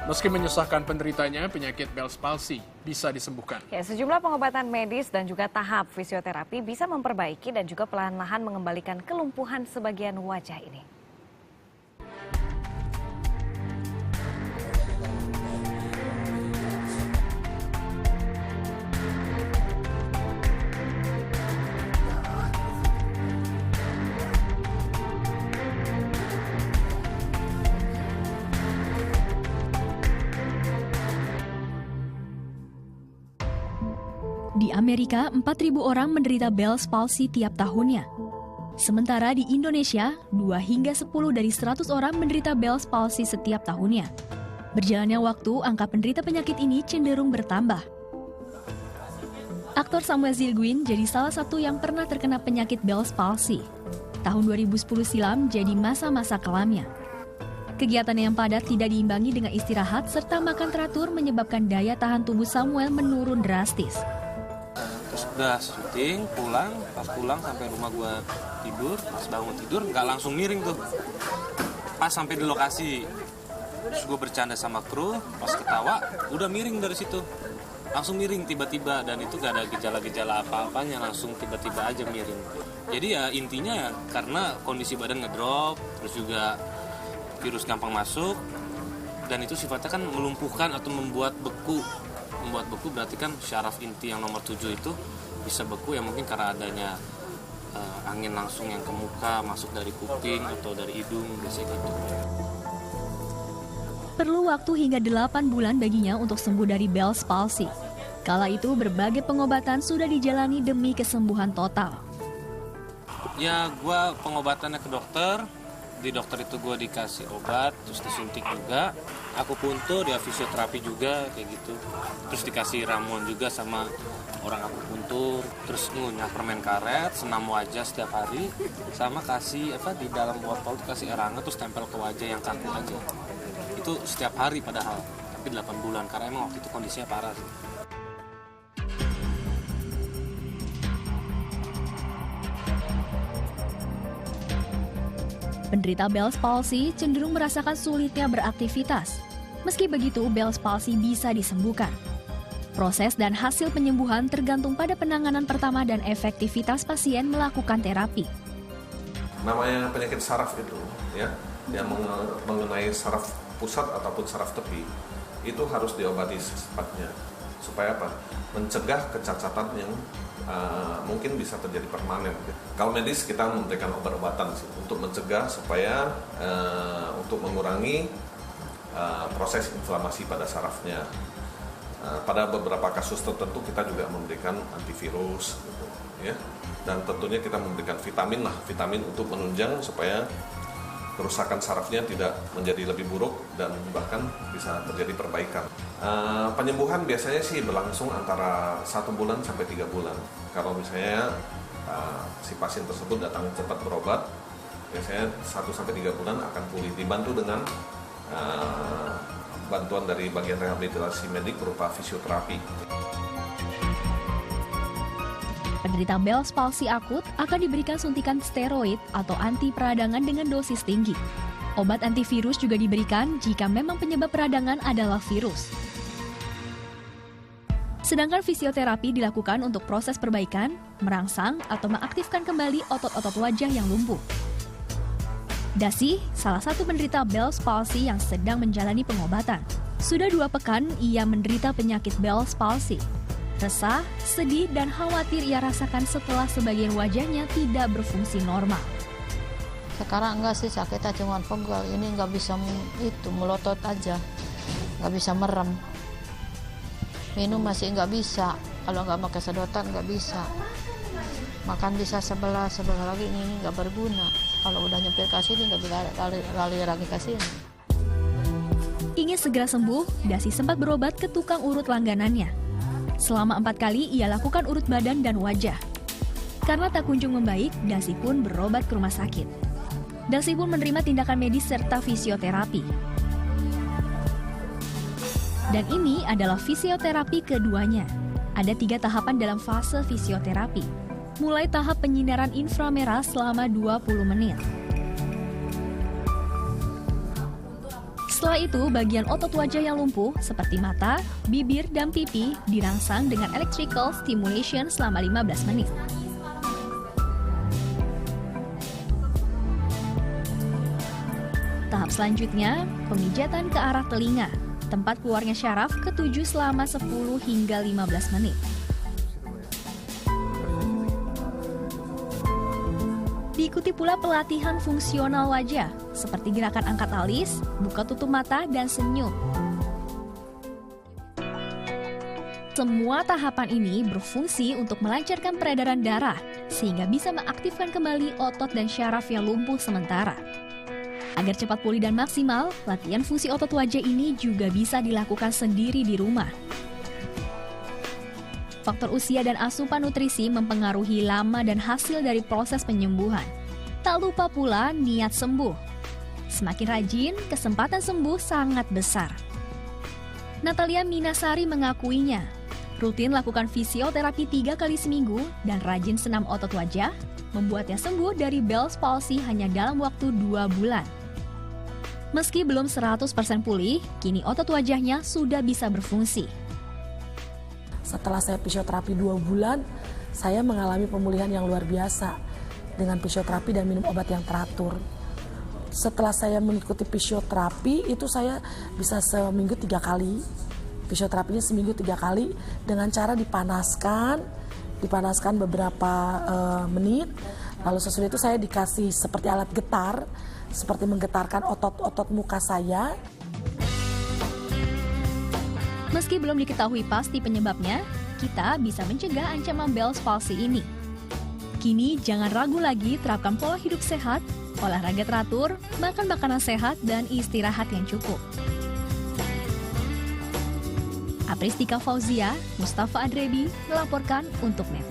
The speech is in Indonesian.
Meski menyusahkan penderitanya, penyakit Bell's palsy bisa disembuhkan. Ya, sejumlah pengobatan medis dan juga tahap fisioterapi bisa memperbaiki dan juga perlahan-lahan mengembalikan kelumpuhan sebagian wajah ini. Di Amerika, 4.000 orang menderita Bell's palsy tiap tahunnya. Sementara di Indonesia, 2 hingga 10 dari 100 orang menderita Bell's palsy setiap tahunnya. Berjalannya waktu, angka penderita penyakit ini cenderung bertambah. Aktor Samuel Zilguin jadi salah satu yang pernah terkena penyakit Bell's palsy. Tahun 2010 silam jadi masa-masa kelamnya. Kegiatan yang padat tidak diimbangi dengan istirahat serta makan teratur menyebabkan daya tahan tubuh Samuel menurun drastis. Terus udah syuting, pas pulang sampai rumah gue tidur, pas bangun tidur nggak langsung miring tuh. Pas sampai di lokasi, terus gue bercanda sama kru, pas ketawa udah miring dari situ. Langsung miring tiba-tiba dan itu gak ada gejala-gejala apa-apanya, langsung tiba-tiba aja miring. Jadi ya intinya ya karena kondisi badan ngedrop, terus juga virus gampang masuk, dan itu sifatnya kan melumpuhkan atau membuat beku. Membuat beku berarti kan syaraf inti yang nomor 7 itu bisa beku ya mungkin karena adanya angin langsung yang ke muka, masuk dari kuping atau dari hidung, biasanya gitu. Perlu waktu hingga 8 bulan baginya untuk sembuh dari Bell's palsy. Kala itu berbagai pengobatan sudah dijalani demi kesembuhan total. Ya gue pengobatannya ke dokter. Di dokter itu gue dikasih obat, terus disuntik juga, akupuntur, ya fisioterapi juga kayak gitu. Terus dikasih ramuan juga sama orang akupuntur, terus ngunyah permen karet, senam wajah setiap hari, sama kasih di dalam botol kasih air hangat terus tempel ke wajah yang kaku aja. Itu setiap hari padahal, tapi 8 bulan karena emang waktu itu kondisinya parah sih. Penderita Bell's palsy cenderung merasakan sulitnya beraktivitas. Meski begitu, Bell's palsy bisa disembuhkan. Proses dan hasil penyembuhan tergantung pada penanganan pertama dan efektivitas pasien melakukan terapi. Namanya penyakit saraf itu, ya, yang mengenai saraf pusat ataupun saraf tepi, itu harus diobati secepatnya. Supaya apa? Mencegah kecacatan yang mungkin bisa terjadi permanen. Kalau medis kita memberikan obat-obatan sih, untuk mencegah supaya untuk mengurangi proses inflamasi pada sarafnya. Pada beberapa kasus tertentu kita juga memberikan antivirus, gitu, ya. Dan tentunya kita memberikan vitamin untuk menunjang supaya kerusakan sarafnya tidak menjadi lebih buruk dan bahkan bisa terjadi perbaikan. Penyembuhan biasanya sih berlangsung antara 1 bulan sampai 3 bulan. Kalau misalnya si pasien tersebut datang cepat berobat, biasanya 1 sampai 3 bulan akan pulih, dibantu dengan bantuan dari bagian rehabilitasi medik berupa fisioterapi. Penderita Bell's palsy akut akan diberikan suntikan steroid atau anti peradangan dengan dosis tinggi. Obat antivirus juga diberikan jika memang penyebab peradangan adalah virus. Sedangkan fisioterapi dilakukan untuk proses perbaikan, merangsang, atau mengaktifkan kembali otot-otot wajah yang lumpuh. Dasi, salah satu penderita Bell's palsy yang sedang menjalani pengobatan. Sudah 2 pekan ia menderita penyakit Bell's palsy. Resah, sedih, dan khawatir ia rasakan setelah sebagian wajahnya tidak berfungsi normal. Sekarang enggak sih, sakitnya cuma pegal, ini nggak bisa melotot aja, nggak bisa merem. Minum masih nggak bisa, kalau nggak pakai sedotan nggak bisa. Makan bisa sebelah lagi, ini nggak berguna. Kalau udah nyempil ke sini nggak bisa lari lagi ke sini. Ingin segera sembuh, Dasi sempat berobat ke tukang urut langganannya. Selama 4 kali ia lakukan urut badan dan wajah. Karena tak kunjung membaik, Dasi pun berobat ke rumah sakit. Dasi pun menerima tindakan medis serta fisioterapi. Dan ini adalah fisioterapi keduanya. Ada 3 tahapan dalam fase fisioterapi. Mulai tahap penyinaran inframerah selama 20 menit. Setelah itu, bagian otot wajah yang lumpuh seperti mata, bibir, dan pipi dirangsang dengan electrical stimulation selama 15 menit. Tahap selanjutnya, pemijatan ke arah telinga, tempat keluarnya syaraf ke-7 selama 10 hingga 15 menit. Diikuti pula pelatihan fungsional wajah, seperti gerakan angkat alis, buka tutup mata, dan senyum. Semua tahapan ini berfungsi untuk melancarkan peredaran darah, sehingga bisa mengaktifkan kembali otot dan syaraf yang lumpuh sementara. Agar cepat pulih dan maksimal, latihan fungsi otot wajah ini juga bisa dilakukan sendiri di rumah. Faktor usia dan asupan nutrisi mempengaruhi lama dan hasil dari proses penyembuhan. Tak lupa pula niat sembuh. Semakin rajin, kesempatan sembuh sangat besar. Natalia Minasari mengakuinya. Rutin lakukan fisioterapi 3 kali seminggu dan rajin senam otot wajah, membuatnya sembuh dari Bell's palsy hanya dalam waktu 2 bulan. Meski belum 100% pulih, kini otot wajahnya sudah bisa berfungsi. Setelah saya fisioterapi 2 bulan, saya mengalami pemulihan yang luar biasa dengan fisioterapi dan minum obat yang teratur. Setelah saya mengikuti fisioterapi, itu saya bisa seminggu 3 kali. Fisioterapinya seminggu 3 kali dengan cara dipanaskan beberapa menit. Lalu sesudah itu saya dikasih seperti alat getar, seperti menggetarkan otot-otot muka saya. Meski belum diketahui pasti penyebabnya, kita bisa mencegah ancaman Bell's palsy ini. Kini jangan ragu lagi terapkan pola hidup sehat, olahraga teratur, makan makanan sehat, dan istirahat yang cukup. Apristika Fauzia, Mustafa Adrebi melaporkan untuk NET.